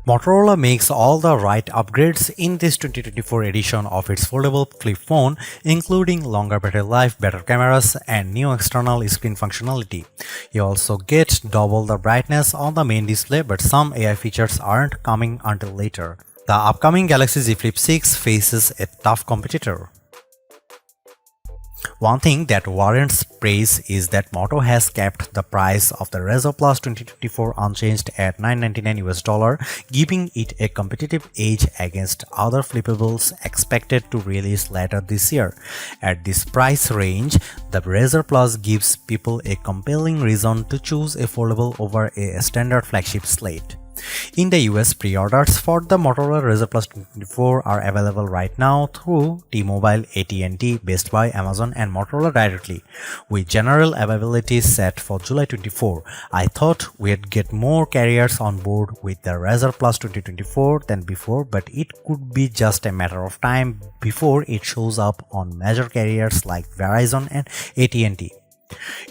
Motorola makes all the right upgrades in this 2024 edition of its foldable flip phone, including longer battery life, better cameras, and new external screen functionality. You also get double the brightness on the main display, but some AI features aren't coming until later. The upcoming Galaxy Z Flip 6 faces a tough competitor. One thing that warrants praise is that Moto has kept the price of the Razr Plus 2024 unchanged at $999, giving it a competitive edge against other flippables expected to release later this year. At this price range, the Razr Plus gives people a compelling reason to choose a foldable over a standard flagship slate. In the US, pre-orders for the Motorola Razr Plus 2024 are available right now through T-Mobile, AT&T, Best Buy, Amazon, and Motorola directly, with general availability set for July 24. I thought we'd get more carriers on board with the Razr Plus 2024 than before, but it could be just a matter of time before it shows up on major carriers like Verizon and AT&T.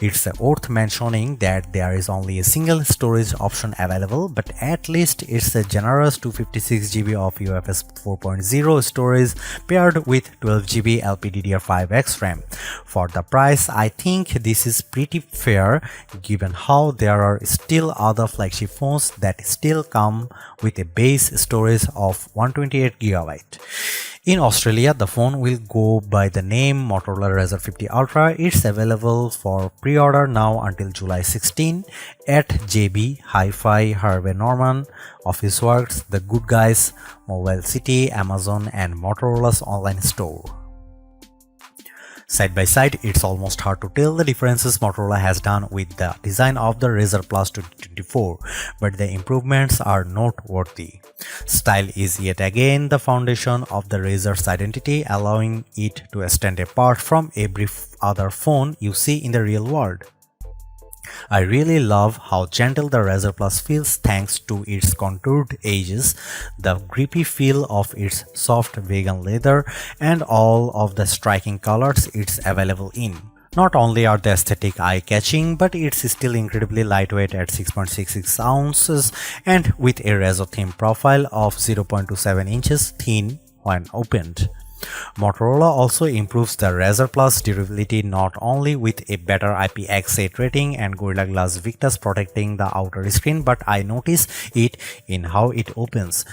It's worth mentioning that there is only a single storage option available, but at least it's a generous 256GB of UFS 4.0 storage paired with 12GB LPDDR5X RAM. For the price, I think this is pretty fair given how there are still other flagship phones that still come with a base storage of 128GB. In Australia, the phone will go by the name Motorola Razr 50 Ultra. It's available for pre-order now until July 16 at JB, Hi-Fi, Harvey Norman, Officeworks, The Good Guys, Mobile City, Amazon, and Motorola's online store. Side by side, it's almost hard to tell the differences Motorola has done with the design of the Razr Plus 2024, but the improvements are noteworthy. Style is yet again the foundation of the Razr's identity, allowing it to stand apart from every other phone you see in the real world. I really love how gentle the Razr Plus feels thanks to its contoured edges, the grippy feel of its soft vegan leather, and all of the striking colors it's available in. Not only are the aesthetic eye-catching, but it's still incredibly lightweight at 6.66 ounces and with a razor-thin profile of 0.27 inches thin when opened. Motorola also improves the Razr Plus durability not only with a better IPX8 rating and Gorilla Glass Victus protecting the outer screen, but I notice it in how it opens.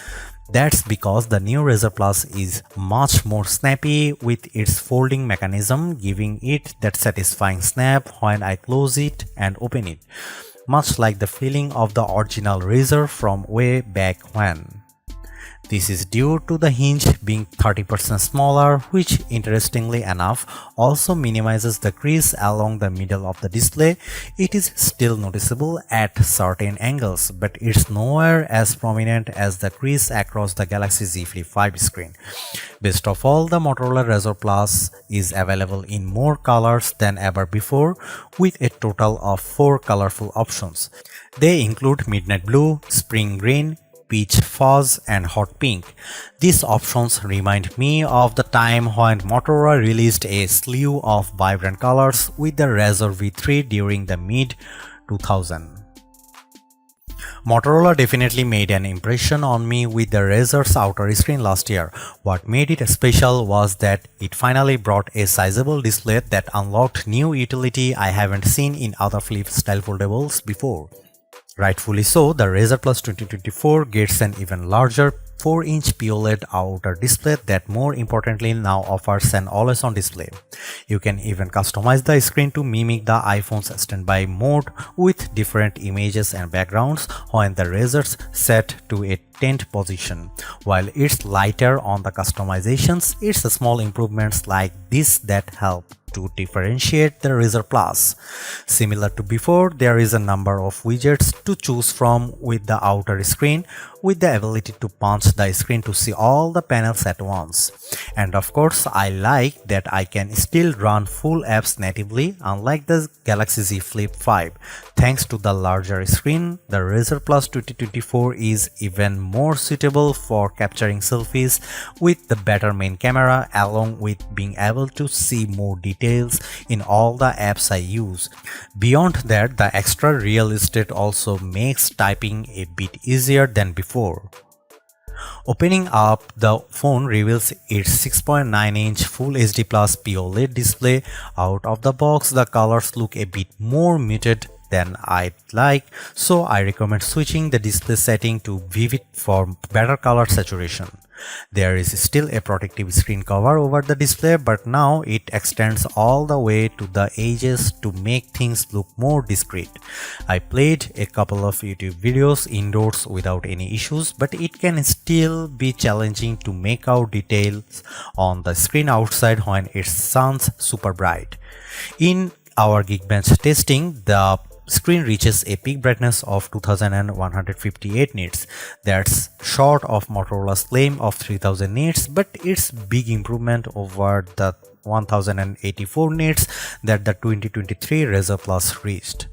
That's because the new Razr Plus is much more snappy with its folding mechanism, giving it that satisfying snap when I close it and open it, much like the feeling of the original Razr from way back when. This is due to the hinge being 30% smaller, which interestingly enough also minimizes the crease along the middle of the display. It is still noticeable at certain angles, but it's nowhere as prominent as the crease across the Galaxy Z Flip 5 screen. Best of all, the Motorola Razr Plus is available in more colors than ever before, with a total of 4 colorful options. They include midnight blue, spring green, peach fuzz, and hot pink. These options remind me of the time when Motorola released a slew of vibrant colors with the Razr V3 during the mid-2000s. Motorola definitely made an impression on me with the Razr's outer screen last year. What made it special was that it finally brought a sizable display that unlocked new utility I haven't seen in other flip-style foldables before. Rightfully so, the Razr Plus 2024 gets an even larger 4-inch POLED outer display that more importantly now offers an always-on display. You can even customize the screen to mimic the iPhone's standby mode with different images and backgrounds when the Razr's set to a tent position. While it's lighter on the customizations, it's the small improvements like this that help to differentiate the Razr Plus. Similar to before, there is a number of widgets to choose from with the outer screen, with the ability to punch the screen to see all the panels at once. And of course, I like that I can still run full apps natively, unlike the Galaxy Z Flip 5. Thanks to the larger screen, the Razr Plus 2024 is even more suitable for capturing selfies with the better main camera, along with being able to see more details in all the apps I use. Beyond that, the extra real estate also makes typing a bit easier than before. Opening up the phone reveals its 6.9-inch Full HD Plus POLED display. Out of the box, the colors look a bit more muted than I'd like, so I recommend switching the display setting to Vivid for better color saturation. There is still a protective screen cover over the display, but now it extends all the way to the edges to make things look more discreet. I played a couple of YouTube videos indoors without any issues, but it can still be challenging to make out details on the screen outside when it sounds super bright. In our Geekbench testing, the screen reaches a peak brightness of 2158 nits. That's short of Motorola's claim of 3000 nits, but it's big improvement over the 1084 nits that the 2023 Razr Plus reached.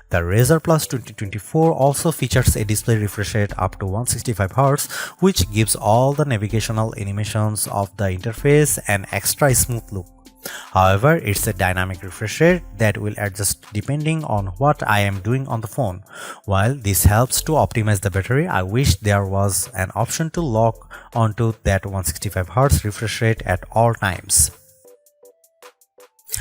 The Razr Plus 2024 also features a display refresh rate up to 165Hz, which gives all the navigational animations of the interface an extra smooth look. However, it's a dynamic refresh rate that will adjust depending on what I am doing on the phone. While this helps to optimize the battery, I wish there was an option to lock onto that 165Hz refresh rate at all times.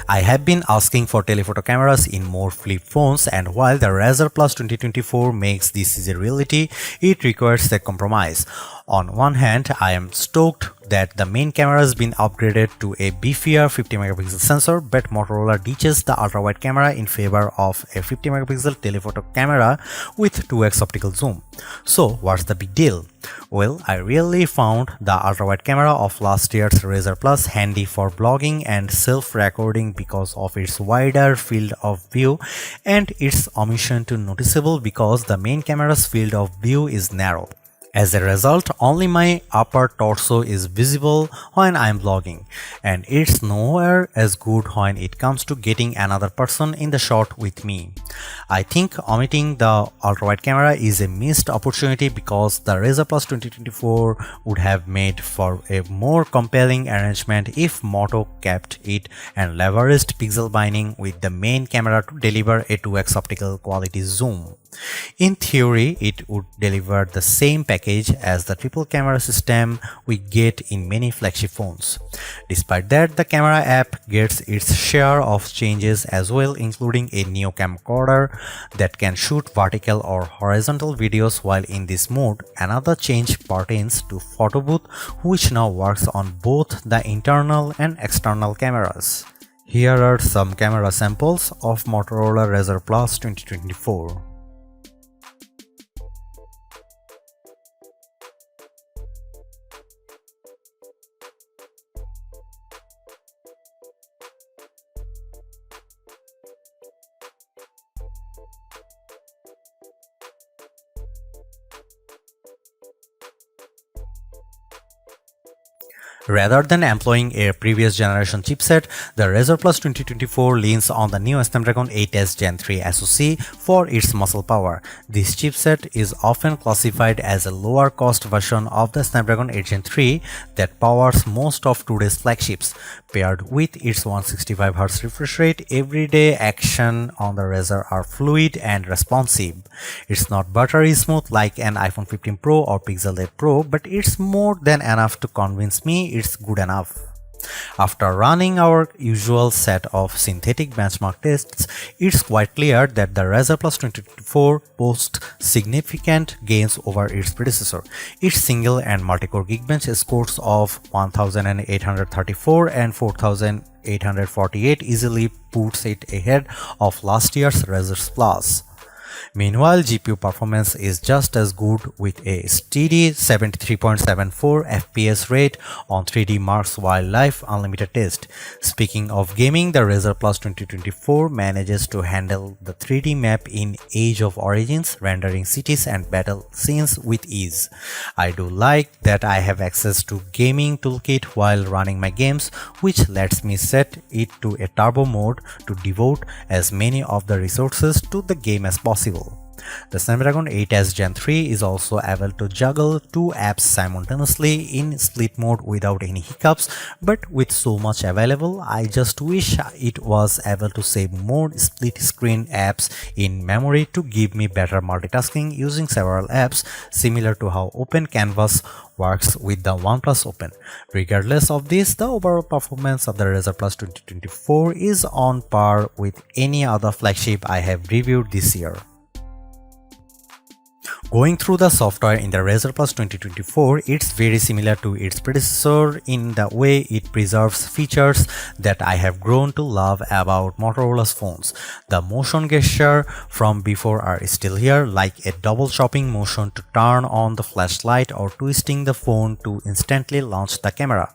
I have been asking for telephoto cameras in more flip phones, and while the Razr Plus 2024 makes this a reality, it requires a compromise. On one hand, I am stoked that the main camera has been upgraded to a beefier 50MP sensor, but Motorola ditches the ultra-wide camera in favor of a 50MP telephoto camera with 2x optical zoom. So what's the big deal? Well, I really found the ultra-wide camera of last year's Razr Plus handy for blogging and self-recording because of its wider field of view, and its omission to noticeable because the main camera's field of view is narrow. As a result, only my upper torso is visible when I am vlogging, and it's nowhere as good when it comes to getting another person in the shot with me. I think omitting the ultra-wide camera is a missed opportunity because the Razr Plus 2024 would have made for a more compelling arrangement if Moto kept it and leveraged pixel binding with the main camera to deliver a 2x optical quality zoom. In theory, it would deliver the same package as the triple camera system we get in many flagship phones. Despite that, the camera app gets its share of changes as well, including a neo camcorder that can shoot vertical or horizontal videos while in this mode. Another change pertains to photo booth, which now works on both the internal and external cameras. Here are some camera samples of Motorola Razr Plus 2024. Rather than employing a previous generation chipset, the Razr Plus 2024 leans on the new Snapdragon 8s Gen 3 SoC for its muscle power. This chipset is often classified as a lower cost version of the Snapdragon 8 Gen 3 that powers most of today's flagships. Paired with its 165Hz refresh rate, everyday action on the Razr are fluid and responsive. It's not buttery smooth like an iPhone 15 Pro or Pixel 8 Pro, but it's more than enough to convince me it's good enough. After running our usual set of synthetic benchmark tests, it's quite clear that the Razr Plus 2024 boasts significant gains over its predecessor. Its single and multi-core Geekbench scores of 1834 and 4848 easily puts it ahead of last year's Razr Plus. Meanwhile, GPU performance is just as good with a steady 73.74 FPS rate on 3D Mark's Wildlife Unlimited test. Speaking of gaming, the Razr Plus 2024 manages to handle the 3D map in Age of Origins, rendering cities and battle scenes with ease. I do like that I have access to gaming toolkit while running my games, which lets me set it to a turbo mode to devote as many of the resources to the game as possible. The Snapdragon 8s Gen 3 is also able to juggle two apps simultaneously in split mode without any hiccups, but with so much available, I just wish it was able to save more split screen apps in memory to give me better multitasking using several apps, similar to how Open Canvas works with the OnePlus Open. Regardless of this, the overall performance of the Razr Plus 2024 is on par with any other flagship I have reviewed this year. Going through the software in the Razr Plus 2024, it's very similar to its predecessor in the way it preserves features that I have grown to love about Motorola's phones. The motion gesture from before are still here, like a double chopping motion to turn on the flashlight or twisting the phone to instantly launch the camera.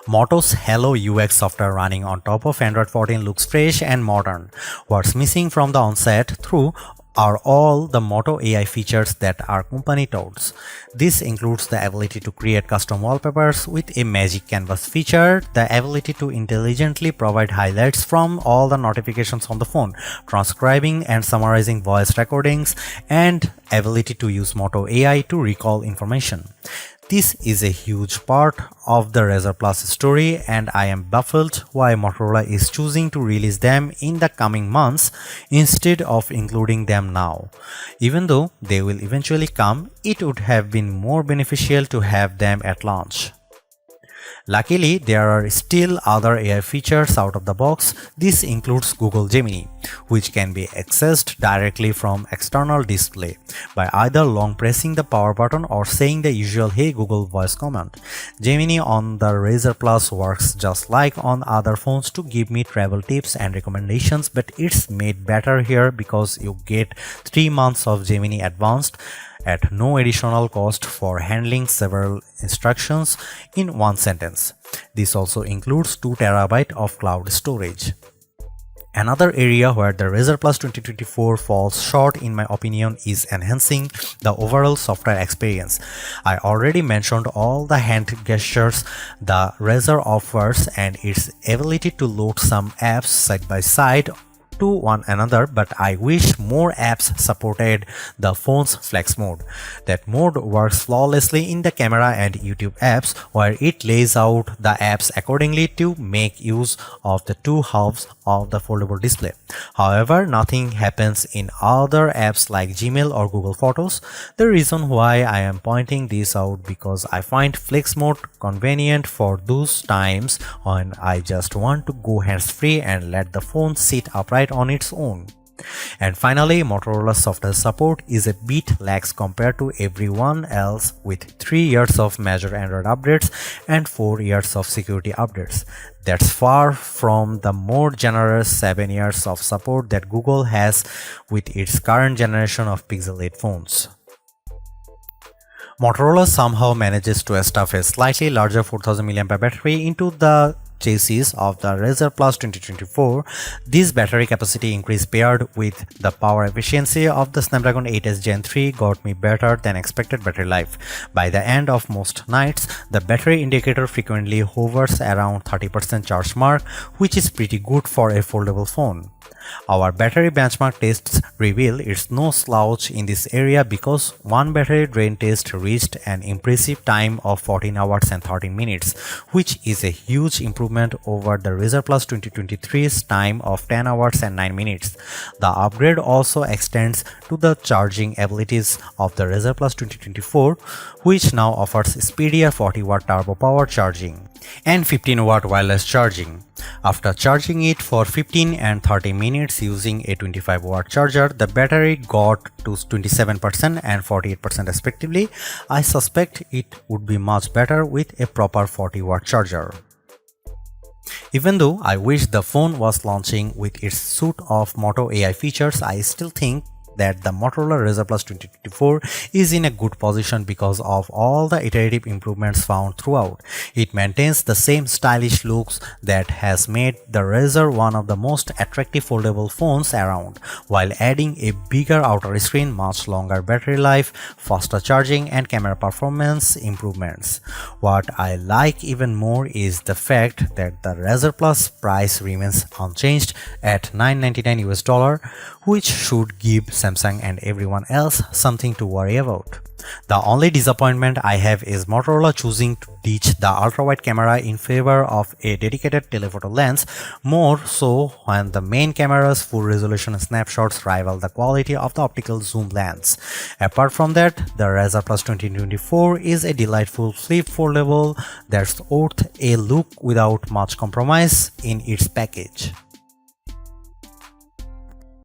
Moto's Hello UX software running on top of Android 14 looks fresh and modern. What's missing from the onset through are all the Moto AI features that our company touts. This includes the ability to create custom wallpapers with a magic canvas feature, the ability to intelligently provide highlights from all the notifications on the phone, transcribing and summarizing voice recordings, and ability to use Moto AI to recall information. This is a huge part of the Razr Plus story, and I am baffled why Motorola is choosing to release them in the coming months instead of including them now. Even though they will eventually come, it would have been more beneficial to have them at launch. Luckily, there are still other AI features out of the box. This includes Google Gemini, which can be accessed directly from external display by either long pressing the power button or saying the usual "Hey Google" voice command. Gemini on the Razr Plus works just like on other phones to give me travel tips and recommendations, but it's made better here because you get 3 months of Gemini Advanced at no additional cost for handling several instructions in one sentence. This also includes 2 TB of cloud storage. Another area where the Razr Plus 2024 falls short in my opinion is enhancing the overall software experience. I already mentioned all the hand gestures the Razr offers and its ability to load some apps side by side to one another, but I wish more apps supported the phone's flex mode. That mode works flawlessly in the camera and YouTube apps, where it lays out the apps accordingly to make use of the two halves of the foldable display. However, nothing happens in other apps like Gmail or Google Photos. The reason why I am pointing this out because I find flex mode convenient for those times when I just want to go hands-free and let the phone sit upright on its own. And finally, Motorola's software support is a bit lax compared to everyone else, with 3 years of major Android updates and 4 years of security updates. That's far from the more generous 7 years of support that Google has with its current generation of Pixel 8 phones. Motorola somehow manages to stuff a slightly larger 4000 mAh battery into the chassis of the Razr Plus 2024. This battery capacity increase paired with the power efficiency of the Snapdragon 8s Gen 3 got me better than expected battery life. By the end of most nights, the battery indicator frequently hovers around 30% charge mark, which is pretty good for a foldable phone. Our battery benchmark tests reveal it's no slouch in this area because one battery drain test reached an impressive time of 14 hours and 13 minutes, which is a huge improvement over the Razr Plus 2023's time of 10 hours and 9 minutes. The upgrade also extends to the charging abilities of the Razr Plus 2024, which now offers speedier 40-watt turbo power charging and 15-watt wireless charging. After charging it for 15 and 30 minutes using a 25-watt charger, the battery got to 27% and 48% respectively. I suspect it would be much better with a proper 40-watt charger. Even though I wish the phone was launching with its suite of Moto AI features, I still think that the Motorola Razr Plus 2024 is in a good position because of all the iterative improvements found throughout. It maintains the same stylish looks that has made the Razr one of the most attractive foldable phones around, while adding a bigger outer screen, much longer battery life, faster charging, and camera performance improvements. What I like even more is the fact that the Razr Plus price remains unchanged at $999 US, which should give Samsung and everyone else something to worry about. The only disappointment I have is Motorola choosing to ditch the ultra-wide camera in favor of a dedicated telephoto lens, more so when the main camera's full resolution snapshots rival the quality of the optical zoom lens. Apart from that, the Razr Plus 2024 is a delightful flip foldable that's worth a look without much compromise in its package.